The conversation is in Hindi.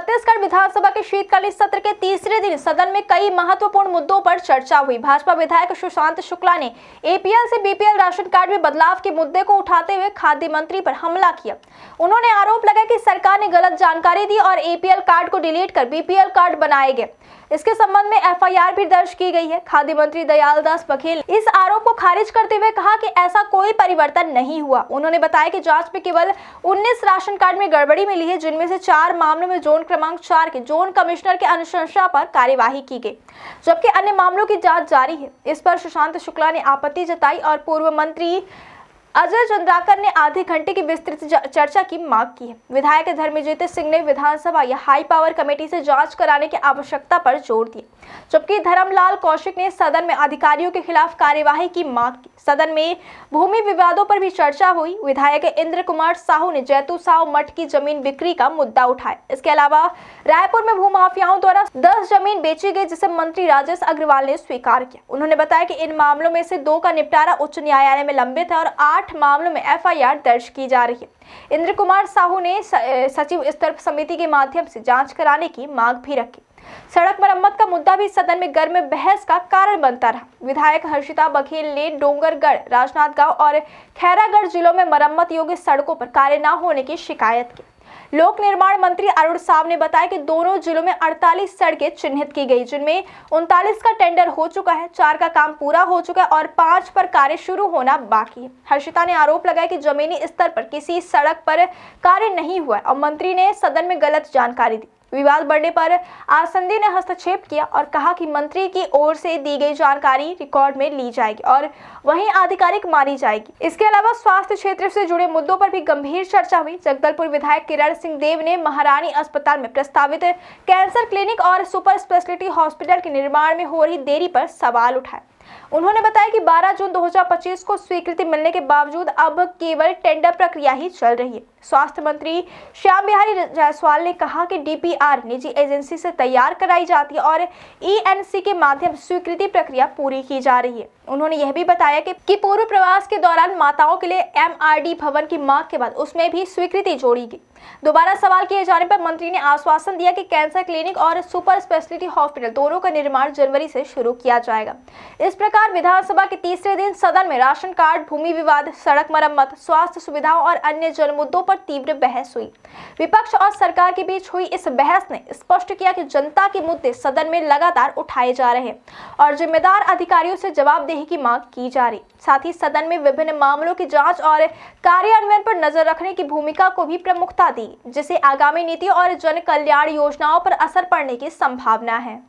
छत्तीसगढ़ विधानसभा के शीतकालीन सत्र के तीसरे दिन सदन में कई महत्वपूर्ण मुद्दों पर चर्चा हुई। भाजपा विधायक सुशांत शुक्ला ने एपीएल से बीपीएल राशन कार्ड में बदलाव के मुद्दे को उठाते हुए खाद्य मंत्री पर हमला किया। उन्होंने आरोप लगाया कि सरकार ने गलत जानकारी दी और एपीएल कार्ड को डिलीट कर बीपीएल कार्ड बनाए गए। इसके संबंध में एफआईआर भी दर्ज की गई है। खाद्य मंत्री दयालदास बघेल ने इस आरोप को खारिज करते हुए कहा कि ऐसा कोई परिवर्तन नहीं हुआ। उन्होंने बताया कि जांच में केवल 19 राशन कार्ड में गड़बड़ी मिली है, जिनमें से 4 मामलों में जोन क्रमांक 4 के जोन कमिश्नर के अनुशंसा पर कार्यवाही की गई, जबकि अन्य मामलों की जांच जारी है। इस पर सुशांत शुक्ला ने आपत्ति जताई और पूर्व मंत्री अजय चंद्राकर ने आधे घंटे की विस्तृत चर्चा की मांग की है। विधायक धर्मजीत सिंह ने विधानसभा या हाई पावर कमेटी से जांच कराने की आवश्यकता पर जोर दिया, जबकि धर्मलाल कौशिक ने सदन में अधिकारियों के खिलाफ कार्यवाही की मांग की। सदन में भूमि विवादों पर भी चर्चा हुई। विधायक इंद्र कुमार साहू ने जैतू साहू मठ की जमीन बिक्री का मुद्दा उठाया। इसके अलावा रायपुर में भूमाफियाओं द्वारा 10 जमीन बेची गई, जिसे मंत्री राजेश अग्रवाल ने स्वीकार किया। उन्होंने बताया कि इन मामलों में से 2 का निपटारा उच्च न्यायालय में लंबित है और 8 मामलों में एफआईआर दर्ज की जा रही है। इंद्र कुमार साहू ने सचिव स्तर समिति के माध्यम से जांच कराने की मांग भी रखी। सड़क मरम्मत का मुद्दा भी सदन में गर्म बहस का कारण बनता रहा। विधायक हर्षिता बघेल ने डोंगरगढ़, राजनांदगांव और खैरागढ़ जिलों में मरम्मत योग्य सड़कों पर कार्य न होने की शिकायत की। लोक निर्माण मंत्री अरुण साव ने बताया कि दोनों जिलों में 48 सड़कें चिन्हित की गई, जिनमें 39 का टेंडर हो चुका है, 4 का काम पूरा हो चुका है और 5 पर कार्य शुरू होना बाकी है। हर्षिता ने आरोप लगाया कि जमीनी स्तर पर किसी सड़क पर कार्य नहीं हुआ और मंत्री ने सदन में गलत जानकारी दी। विवाद बढ़ने पर आसंदी ने हस्तक्षेप किया और कहा कि मंत्री की ओर से दी गई जानकारी रिकॉर्ड में ली जाएगी और वहीं आधिकारिक मानी जाएगी। इसके अलावा स्वास्थ्य क्षेत्र से जुड़े मुद्दों पर भी गंभीर चर्चा हुई। जगदलपुर विधायक किरण सिंह देव ने महारानी अस्पताल में प्रस्तावित कैंसर क्लिनिक और सुपर स्पेशलिटी हॉस्पिटल के निर्माण में हो रही देरी पर सवाल उठाए। उन्होंने बताया कि 12 जून 2025 को स्वीकृति मिलने के बावजूद अब केवल टेंडर प्रक्रिया ही चल रही है। स्वास्थ्य मंत्री श्याम बिहारी जायसवाल ने कहा कि डीपीआर निजी एजेंसी से तैयार कराई जाती है और ईएनसी के माध्यम से स्वीकृति प्रक्रिया पूरी की जा रही है। उन्होंने यह भी बताया कि पूर्व प्रवास के दौरान माताओं के लिए एमआरडी भवन की मांग के बाद उसमें भी स्वीकृति जोड़ी गई। दोबारा सवाल किए जाने पर मंत्री ने आश्वासन दिया कि कैंसर क्लिनिक और सुपर स्पेशलिटी हॉस्पिटल दोनों का निर्माण जनवरी से शुरू किया जाएगा। इस प्रकार विधानसभा के तीसरे दिन सदन में राशन कार्ड, भूमि विवाद, सड़क मरम्मत, स्वास्थ्य सुविधाओं और अन्य जन मुद्दों पर तीव्र बहस हुई। विपक्ष और सरकार के बीच हुई इस बहस ने स्पष्ट किया कि जनता के मुद्दे सदन में लगातार उठाए जा रहे हैं और जिम्मेदार अधिकारियों से जवाबदेही की मांग की जा रही। साथ ही सदन में विभिन्न मामलों की जांच और कार्यान्वयन पर नजर रखने की भूमिका को भी प्रमुखता दी, जिससे आगामी नीति और जन कल्याण योजनाओं पर असर पड़ने की संभावना है।